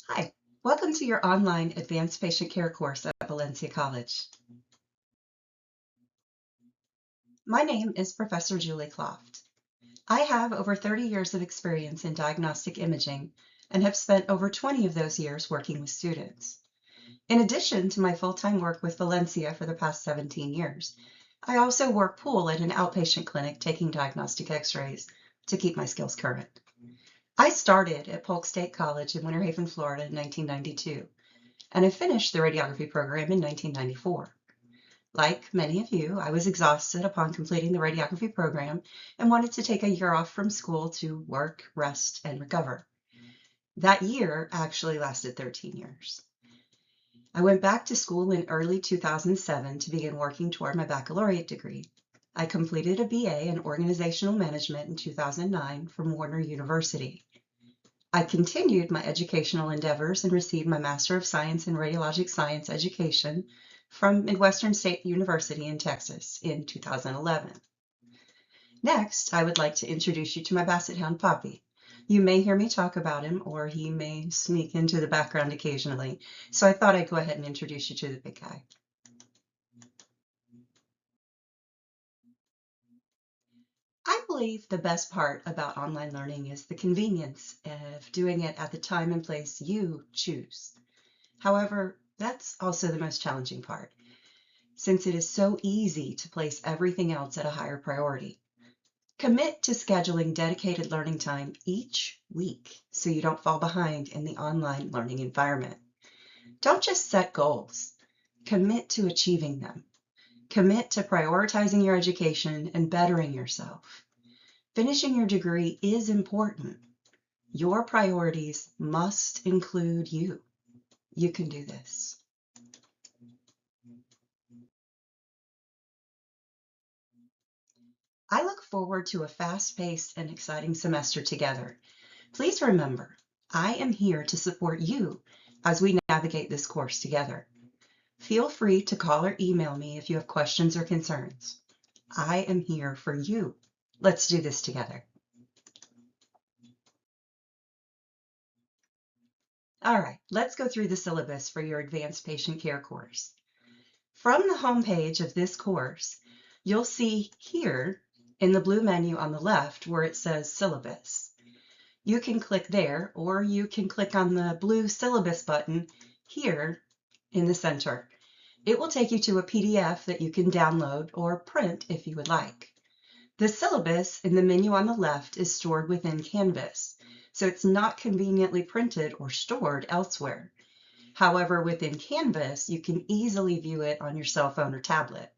Hi, welcome to your online Advanced Patient Care course at Valencia College. My name is Professor Julie Kloft. I have over 30 years of experience in diagnostic imaging and have spent over 20 of those years working with students. In addition to my full-time work with Valencia for the past 17 years, I also work pool at an outpatient clinic taking diagnostic x-rays to keep my skills current. I started at Polk State College in Winter Haven, Florida in 1992. And I finished the radiography program in 1994. Like many of you, I was exhausted upon completing the radiography program and wanted to take a year off from school to work, rest, and recover. That year actually lasted 13 years. I went back to school in early 2007 to begin working toward my baccalaureate degree. I completed a BA in Organizational Management in 2009 from Warner University. I continued my educational endeavors and received my Master of Science in Radiologic Science Education from Midwestern State University in Texas in 2011. Next, I would like to introduce you to my Basset Hound Poppy. You may hear me talk about him, or he may sneak into the background occasionally, so I thought I'd go ahead and introduce you to the big guy. I believe the best part about online learning is the convenience of doing it at the time and place you choose. However, that's also the most challenging part, since it is so easy to place everything else at a higher priority. Commit to scheduling dedicated learning time each week so you don't fall behind in the online learning environment. Don't just set goals. Commit to achieving them. Commit to prioritizing your education and bettering yourself. Finishing your degree is important. Your priorities must include you. You can do this. I look forward to a fast-paced and exciting semester together. Please remember, I am here to support you as we navigate this course together. Feel free to call or email me if you have questions or concerns. I am here for you. Let's do this together. All right, let's go through the syllabus for your Advanced Patient Care course. From the home page of this course, you'll see here in the blue menu on the left where it says syllabus. You can click there, or you can click on the blue syllabus button here in the center. It will take you to a PDF that you can download or print if you would like. The syllabus in the menu on the left is stored within Canvas, so it's not conveniently printed or stored elsewhere. However, within Canvas, you can easily view it on your cell phone or tablet.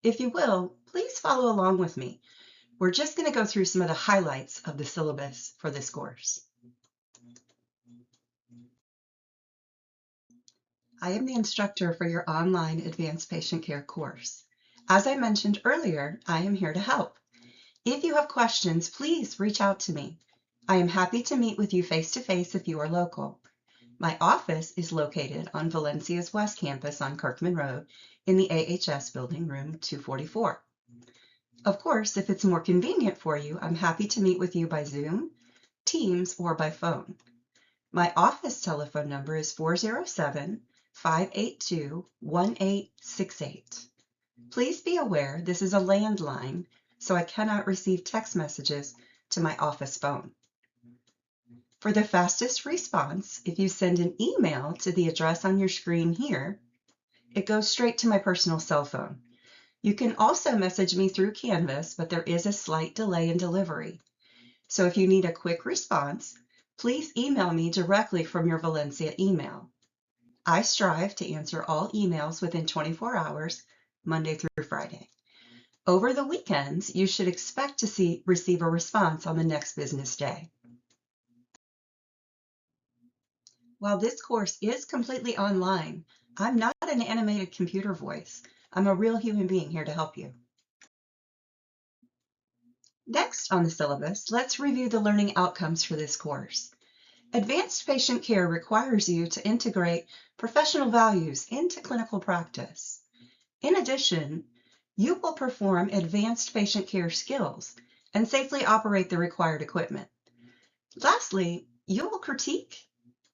If you will, please follow along with me. We're just going to go through some of the highlights of the syllabus for this course. I am the instructor for your online Advanced Patient Care course. As I mentioned earlier, I am here to help. If you have questions, please reach out to me. I am happy to meet with you face-to-face if you are local. My office is located on Valencia's West Campus on Kirkman Road in the AHS building, room 244. Of course, if it's more convenient for you, I'm happy to meet with you by Zoom, Teams, or by phone. My office telephone number is 407-582-1868. Please be aware this is a landline, so I cannot receive text messages to my office phone. For the fastest response, if you send an email to the address on your screen here, it goes straight to my personal cell phone. You can also message me through Canvas, but there is a slight delay in delivery. So if you need a quick response, please email me directly from your Valencia email. I strive to answer all emails within 24 hours, Monday through Friday. Over the weekends, you should expect to receive a response on the next business day. While this course is completely online, I'm not an animated computer voice. I'm a real human being here to help you. Next on the syllabus, let's review the learning outcomes for this course. Advanced patient care requires you to integrate professional values into clinical practice. In addition, you will perform advanced patient care skills and safely operate the required equipment. Lastly, you will critique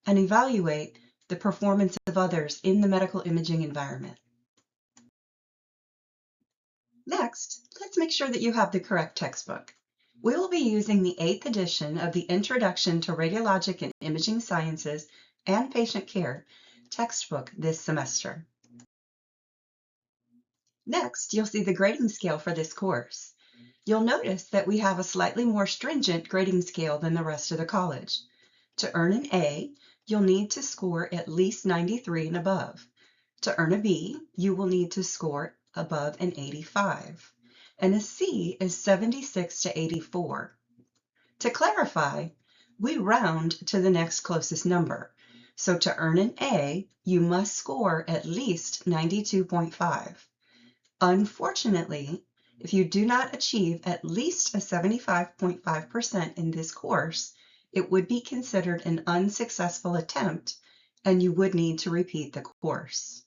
and evaluate the performance of others in the medical imaging environment. Next, let's make sure that you have the correct textbook. We will be using the 8th edition of the Introduction to Radiologic and Imaging Sciences and Patient Care textbook this semester. Next, you'll see the grading scale for this course. You'll notice that we have a slightly more stringent grading scale than the rest of the college. To earn an A, you'll need to score at least 93 and above. To earn a B, you will need to score above an 85. And a C is 76 to 84. To clarify, we round to the next closest number. So to earn an A, you must score at least 92.5. Unfortunately, if you do not achieve at least a 75.5% in this course, it would be considered an unsuccessful attempt and you would need to repeat the course.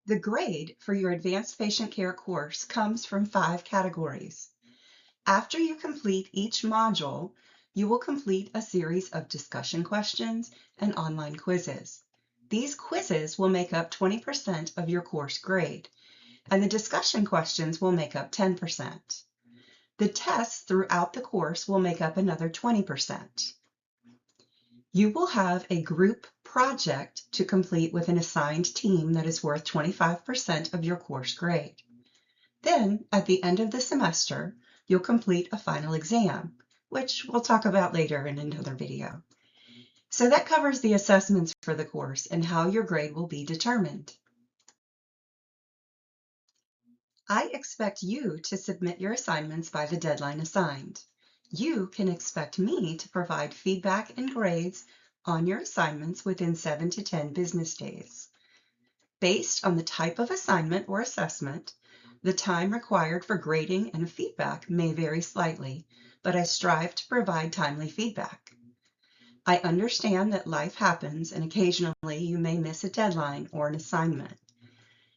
The grade for your Advanced Patient Care course comes from 5 categories. After you complete each module, you will complete a series of discussion questions and online quizzes. These quizzes will make up 20% of your course grade, and the discussion questions will make up 10%. The tests throughout the course will make up another 20%. You will have a group project to complete with an assigned team that is worth 25% of your course grade. Then, at the end of the semester, you'll complete a final exam, which we'll talk about later in another video. So that covers the assessments for the course and how your grade will be determined. I expect you to submit your assignments by the deadline assigned. You can expect me to provide feedback and grades on your assignments within 7 to 10 business days. Based on the type of assignment or assessment, the time required for grading and feedback may vary slightly, but I strive to provide timely feedback. I understand that life happens and occasionally you may miss a deadline or an assignment.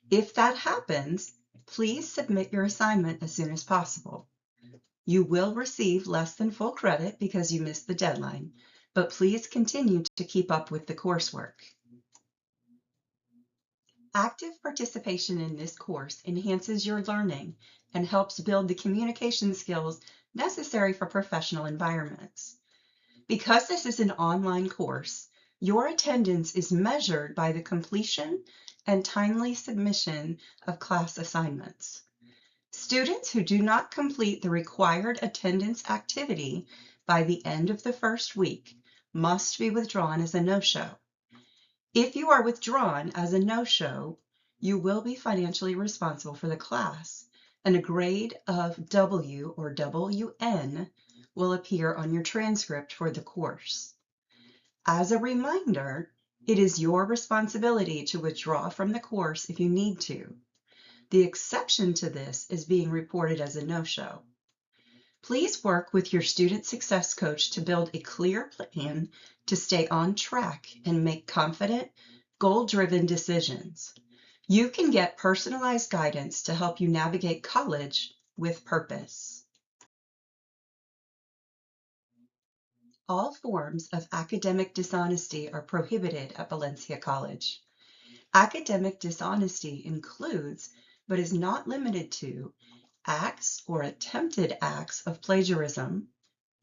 If that happens, please submit your assignment as soon as possible. You will receive less than full credit because you missed the deadline, but please continue to keep up with the coursework. Active participation in this course enhances your learning and helps build the communication skills necessary for professional environments. Because this is an online course, your attendance is measured by the completion and timely submission of class assignments. Students who do not complete the required attendance activity by the end of the first week must be withdrawn as a no-show. If you are withdrawn as a no-show, you will be financially responsible for the class, and a grade of W or WN will appear on your transcript for the course. As a reminder, it is your responsibility to withdraw from the course if you need to. The exception to this is being reported as a no-show. Please work with your student success coach to build a clear plan to stay on track and make confident, goal-driven decisions. You can get personalized guidance to help you navigate college with purpose. All forms of academic dishonesty are prohibited at Valencia College. Academic dishonesty includes, but is not limited to, acts or attempted acts of plagiarism,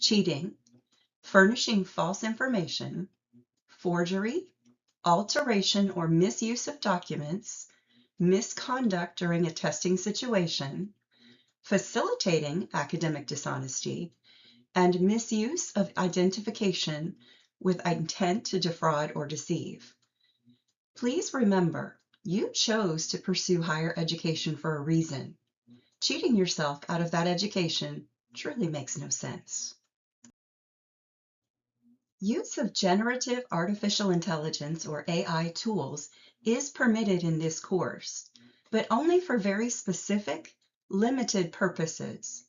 cheating, furnishing false information, forgery, alteration or misuse of documents, misconduct during a testing situation, facilitating academic dishonesty, and misuse of identification with intent to defraud or deceive. Please remember, you chose to pursue higher education for a reason. Cheating yourself out of that education truly makes no sense. Use of generative artificial intelligence or AI tools is permitted in this course, but only for very specific, limited purposes.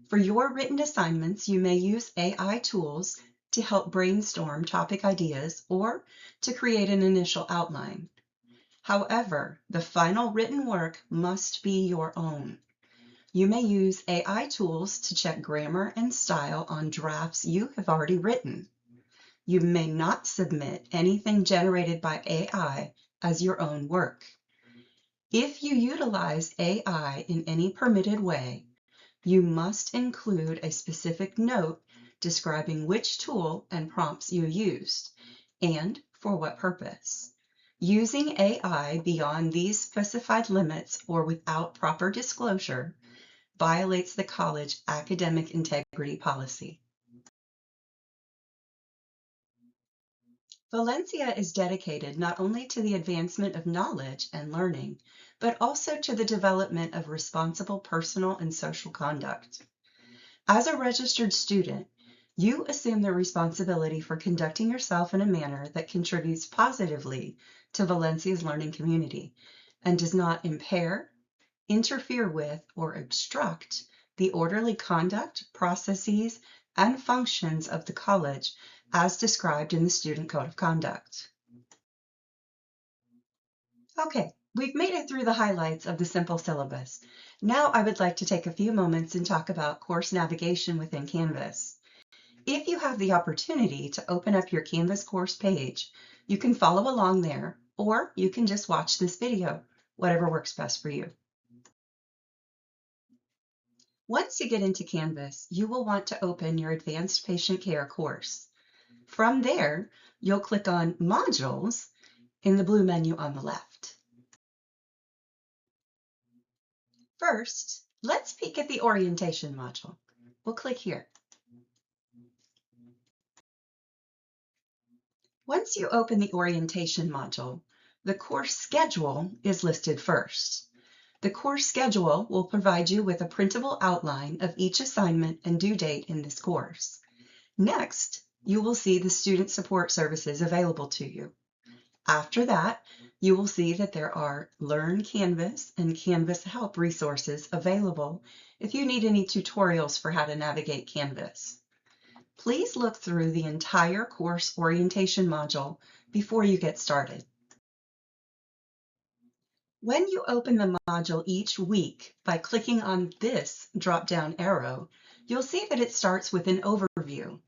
For your written assignments, you may use AI tools to help brainstorm topic ideas or to create an initial outline. However, the final written work must be your own. You may use AI tools to check grammar and style on drafts you have already written. You may not submit anything generated by AI as your own work. If you utilize AI in any permitted way, you must include a specific note describing which tool and prompts you used and for what purpose. Using AI beyond these specified limits or without proper disclosure violates the college academic integrity policy. Valencia is dedicated not only to the advancement of knowledge and learning, but also to the development of responsible personal and social conduct. As a registered student, you assume the responsibility for conducting yourself in a manner that contributes positively to Valencia's learning community and does not impair, interfere with, or obstruct the orderly conduct, processes, and functions of the college as described in the Student Code of Conduct. Okay, we've made it through the highlights of the simple syllabus. Now I would like to take a few moments and talk about course navigation within Canvas. If you have the opportunity to open up your Canvas course page, you can follow along there, or you can just watch this video, whatever works best for you. Once you get into Canvas, you will want to open your Advanced Patient Care course. From there, you'll click on Modules in the blue menu on the left. First, let's peek at the Orientation module. We'll click here. Once you open the Orientation module, the course schedule is listed first. The course schedule will provide you with a printable outline of each assignment and due date in this course. Next, you will see the student support services available to you. After that, you will see that there are Learn Canvas and Canvas Help resources available if you need any tutorials for how to navigate Canvas. Please look through the entire course orientation module before you get started. When you open the module each week by clicking on this drop-down arrow, you'll see that it starts with an overview.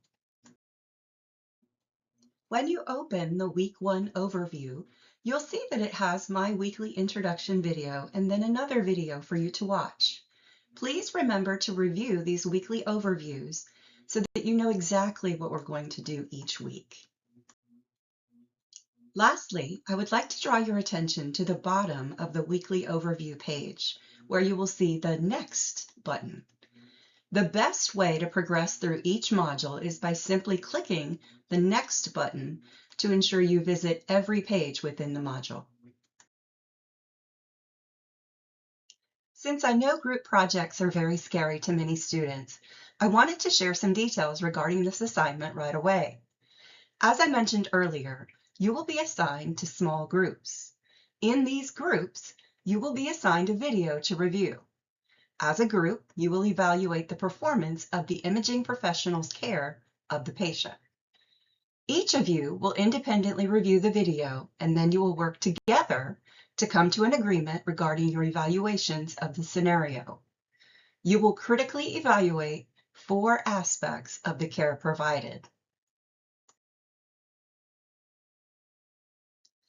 When you open the Week 1 overview, you'll see that it has my weekly introduction video and then another video for you to watch. Please remember to review these weekly overviews so that you know exactly what we're going to do each week. Lastly, I would like to draw your attention to the bottom of the weekly overview page, where you will see the Next button. The best way to progress through each module is by simply clicking the Next button to ensure you visit every page within the module. Since I know group projects are very scary to many students, I wanted to share some details regarding this assignment right away. As I mentioned earlier, you will be assigned to small groups. In these groups, you will be assigned a video to review. As a group, you will evaluate the performance of the imaging professional's care of the patient. Each of you will independently review the video, and then you will work together to come to an agreement regarding your evaluations of the scenario. You will critically evaluate 4 aspects of the care provided.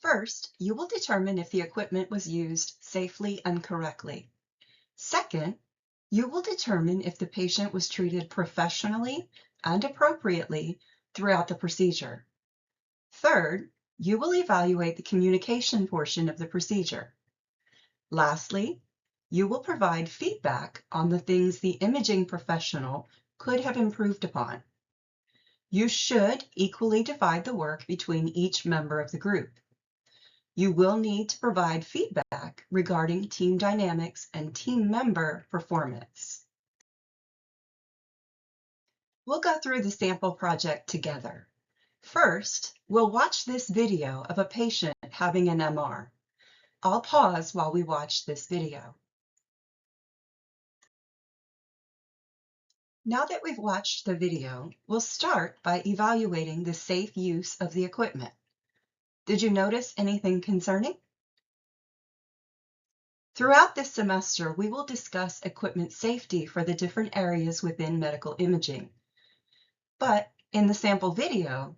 First, you will determine if the equipment was used safely and correctly. Second, you will determine if the patient was treated professionally and appropriately throughout the procedure. Third, you will evaluate the communication portion of the procedure. Lastly, you will provide feedback on the things the imaging professional could have improved upon. You should equally divide the work between each member of the group. You will need to provide feedback regarding team dynamics and team member performance. We'll go through the sample project together. First, we'll watch this video of a patient having an MR. I'll pause while we watch this video. Now that we've watched the video, we'll start by evaluating the safe use of the equipment. Did you notice anything concerning? Throughout this semester, we will discuss equipment safety for the different areas within medical imaging. But in the sample video,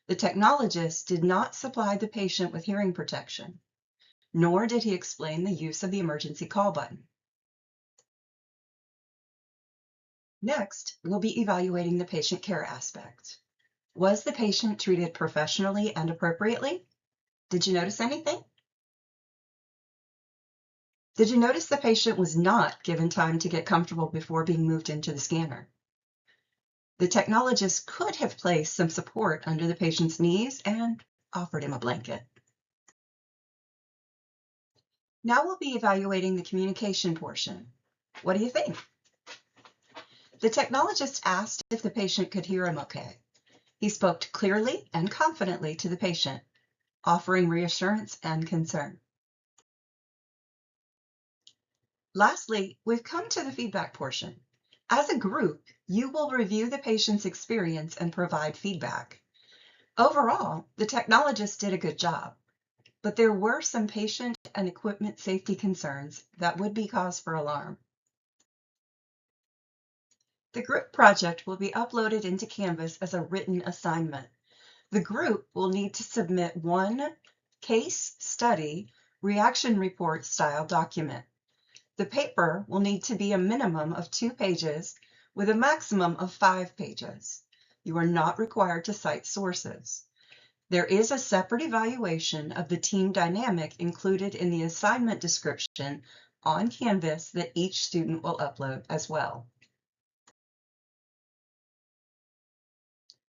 The technologist did not supply the patient with hearing protection, nor did he explain the use of the emergency call button. Next, we'll be evaluating the patient care aspect. Was the patient treated professionally and appropriately? Did you notice anything? Did you notice the patient was not given time to get comfortable before being moved into the scanner? The technologist could have placed some support under the patient's knees and offered him a blanket. Now we'll be evaluating the communication portion. What do you think? The technologist asked if the patient could hear him okay. He spoke clearly and confidently to the patient, offering reassurance and concern. Lastly, we've come to the feedback portion. As a group, you will review the patient's experience and provide feedback. Overall, the technologist did a good job, but there were some patient and equipment safety concerns that would be cause for alarm. The group project will be uploaded into Canvas as a written assignment. The group will need to submit one case study reaction report style document. The paper will need to be a minimum of 2 pages with a maximum of 5 pages. You are not required to cite sources. There is a separate evaluation of the team dynamic included in the assignment description on Canvas that each student will upload as well.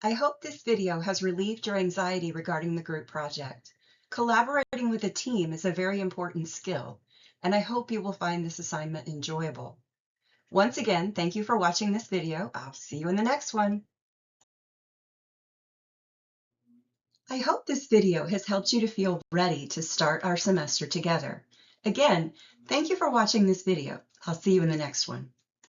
I hope this video has relieved your anxiety regarding the group project. Collaborating with a team is a very important skill, and I hope you will find this assignment enjoyable. Once again, thank you for watching this video. I'll see you in the next one. I hope this video has helped you to feel ready to start our semester together. Again, thank you for watching this video. I'll see you in the next one.